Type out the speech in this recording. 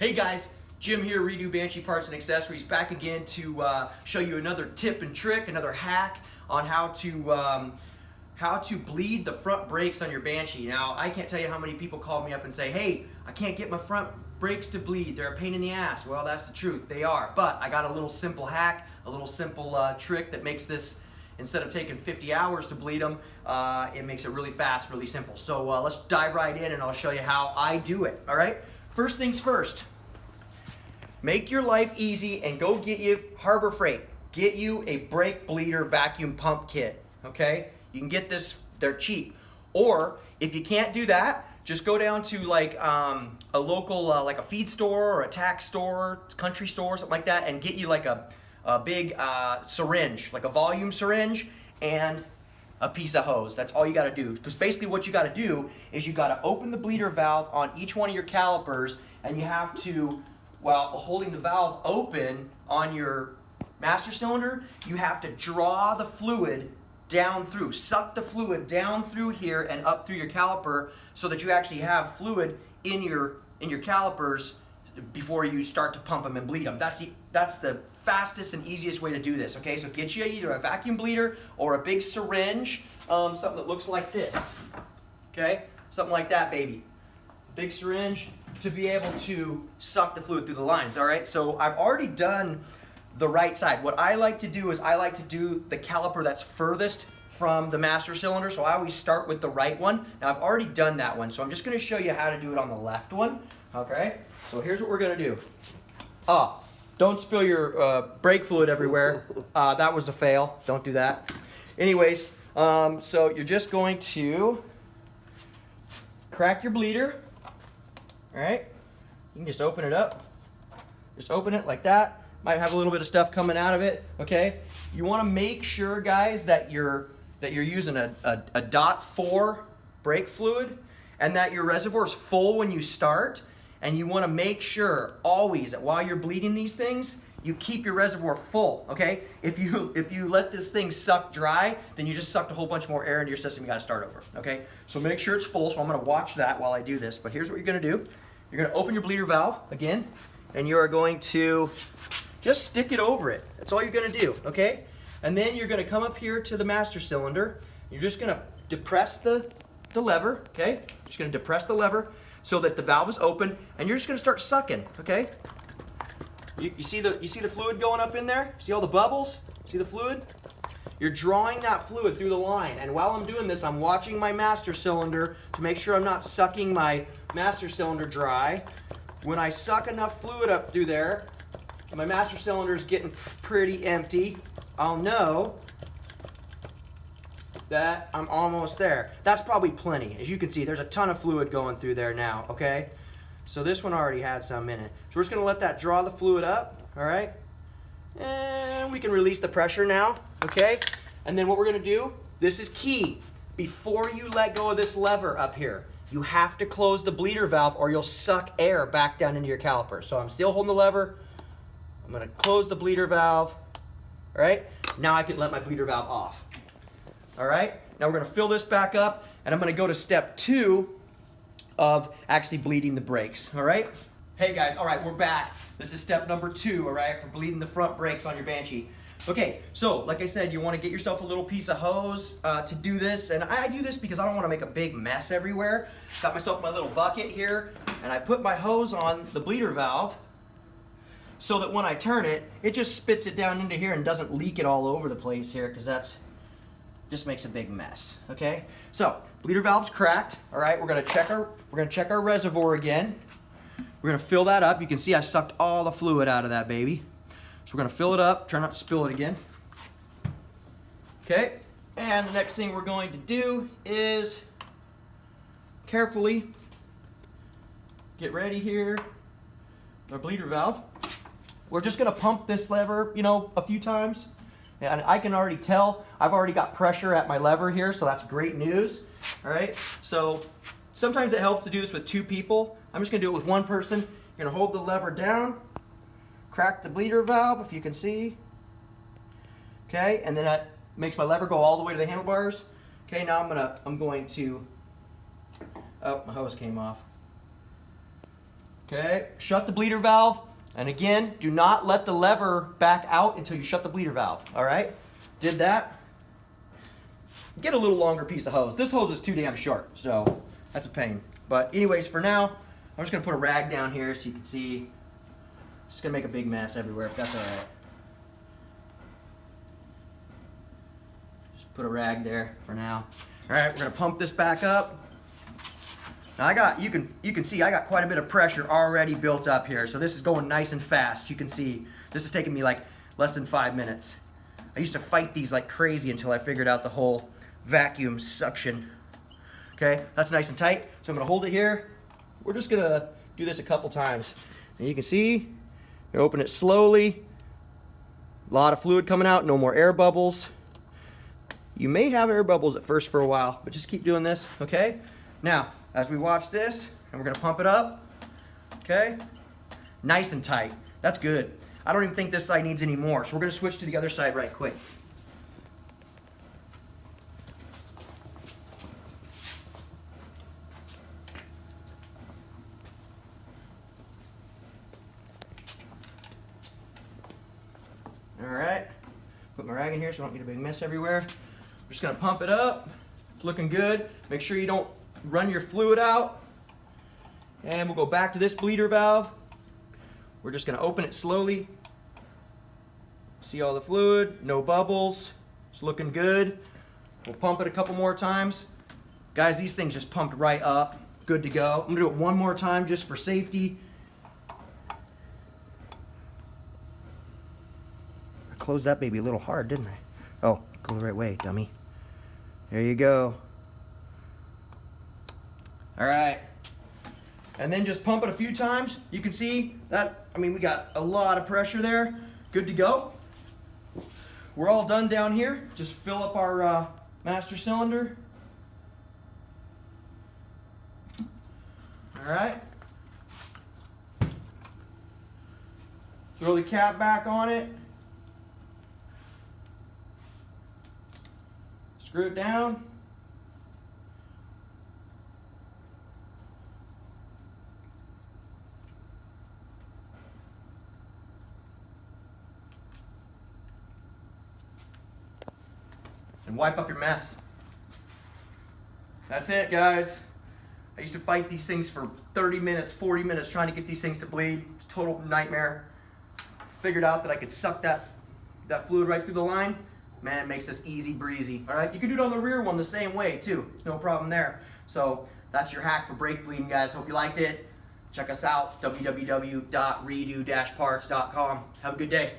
Hey guys, Jim here, Redo Banshee Parts and Accessories, back again to show you another tip and trick, another hack on how to bleed the front brakes on your Banshee. Now, I can't tell you how many people call me up and say, hey, I can't get my front brakes to bleed. They're a pain in the ass. Well, that's the truth. They are. But I got a little simple hack, a little simple trick that makes this, instead of taking 50 hours to bleed them, it makes it really fast, really simple. So let's dive right in and I'll show you how I do it, all right? First things first. Make your life easy and go get you Harbor Freight. Get you a brake bleeder vacuum pump kit, okay? You can get this, they're cheap. Or if you can't do that, just go down to like a local, like a feed store or a tack store, country store, something like that, and get you like a big syringe, like a volume syringe, and a piece of hose. That's all you gotta do. Because basically what you gotta do is you gotta open the bleeder valve on each one of your calipers, and you have to, while holding the valve open on your master cylinder, you have to draw the fluid down through, suck the fluid down through here and up through your caliper so that you actually have fluid in your calipers before you start to pump them and bleed them. That's the fastest and easiest way to do this, okay? So get you either a vacuum bleeder or a big syringe, something that looks like this, okay? Something like that, baby. Big syringe to be able to suck the fluid through the lines, all right? So I've already done the right side. What I like to do is I like to do the caliper that's furthest from the master cylinder, so I always start with the right one. Now I've already done that one, so I'm just gonna show you how to do it on the left one, okay? So here's what we're gonna do. Don't spill your brake fluid everywhere. That was a fail, don't do that. Anyways, so you're just going to crack your bleeder. All right, you can just open it up. Just open it like that. Might have a little bit of stuff coming out of it, okay? You wanna make sure, guys, that you're using a .4 brake fluid and that your reservoir is full when you start, and you wanna make sure always that while you're bleeding these things, you keep your reservoir full, okay? If you let this thing suck dry, then you just sucked a whole bunch more air into your system. You gotta start over, okay? So make sure it's full, so I'm gonna watch that while I do this, but here's what you're gonna do. You're gonna open your bleeder valve again, and you are going to just stick it over it. That's all you're gonna do, okay? And then you're gonna come up here to the master cylinder. You're just gonna depress the lever, okay? Just gonna depress the lever so that the valve is open, and you're just gonna start sucking, okay? You see the fluid going up in there? See all the bubbles? See the fluid? You're drawing that fluid through the line, and while I'm doing this, I'm watching my master cylinder to make sure I'm not sucking my master cylinder dry. When I suck enough fluid up through there, my master cylinder is getting pretty empty, I'll know that I'm almost there. That's probably plenty. As you can see, there's a ton of fluid going through there now, okay? So this one already had some in it. So we're just gonna let that draw the fluid up, all right? And we can release the pressure now, okay? And then what we're gonna do, this is key. Before you let go of this lever up here, you have to close the bleeder valve or you'll suck air back down into your caliper. So I'm still holding the lever. I'm gonna close the bleeder valve, all right? Now I can let my bleeder valve off, all right? Now we're gonna fill this back up, and I'm gonna go to step 2 of actually bleeding the brakes, all right? Hey guys, all right, we're back. This is step number 2, all right, for bleeding the front brakes on your Banshee. Okay, so like I said, you wanna get yourself a little piece of hose to do this, and I do this because I don't wanna make a big mess everywhere. Got myself my little bucket here, and I put my hose on the bleeder valve so that when I turn it, it just spits it down into here and doesn't leak it all over the place here, because that's just makes a big mess, okay? So, bleeder valve's cracked, all right? We're gonna check our reservoir again. We're gonna fill that up. You can see I sucked all the fluid out of that baby. So we're gonna fill it up, try not to spill it again. Okay, and the next thing we're going to do is carefully get ready here, our bleeder valve. We're just gonna pump this lever, you know, a few times. And I can already tell, I've already got pressure at my lever here, so that's great news, all right? So sometimes it helps to do this with 2 people. I'm just gonna do it with 1 person. You're gonna hold the lever down, crack the bleeder valve, if you can see, okay? And then that makes my lever go all the way to the handlebars. Okay, now I'm going to, oh, my hose came off. Okay, shut the bleeder valve. And again, do not let the lever back out until you shut the bleeder valve, all right? Did that. Get a little longer piece of hose. This hose is too damn short, so that's a pain. But anyways, for now, I'm just gonna put a rag down here so you can see. It's gonna make a big mess everywhere, but that's all right. Just put a rag there for now. All right, we're gonna pump this back up. Now you can see I got quite a bit of pressure already built up here, so this is going nice and fast. You can see this is taking me like less than 5 minutes. I used to fight these like crazy until I figured out the whole vacuum suction. Okay, that's nice and tight. So I'm gonna hold it here. We're just gonna do this a couple times. And you can see, you open it slowly. A lot of fluid coming out, no more air bubbles. You may have air bubbles at first for a while, but just keep doing this, okay? Now, as we watch this, and we're gonna pump it up, okay? Nice and tight, that's good. I don't even think this side needs any more, so we're gonna switch to the other side right quick. All right, put my rag in here so I don't get a big mess everywhere. We're just gonna pump it up. It's looking good. Make sure you don't run your fluid out. And we'll go back to this bleeder valve. We're just gonna open it slowly. See all the fluid, no bubbles. It's looking good. We'll pump it a couple more times. Guys, these things just pumped right up. Good to go. I'm gonna do it one more time just for safety. I closed that baby a little hard, didn't I? Oh, go the right way, dummy. There you go. All right. And then just pump it a few times. You can see that, I mean, we got a lot of pressure there. Good to go. We're all done down here. Just fill up our master cylinder. All right. Throw the cap back on it. Screw it down. And wipe up your mess. That's it, guys. I used to fight these things for 30 minutes, 40 minutes trying to get these things to bleed. It's a total nightmare. Figured out that I could suck that fluid right through the line. Man, it makes this easy breezy. All right, you can do it on the rear one the same way too. No problem there. So that's your hack for brake bleeding, guys. Hope you liked it. Check us out, www.redo-parts.com. Have a good day.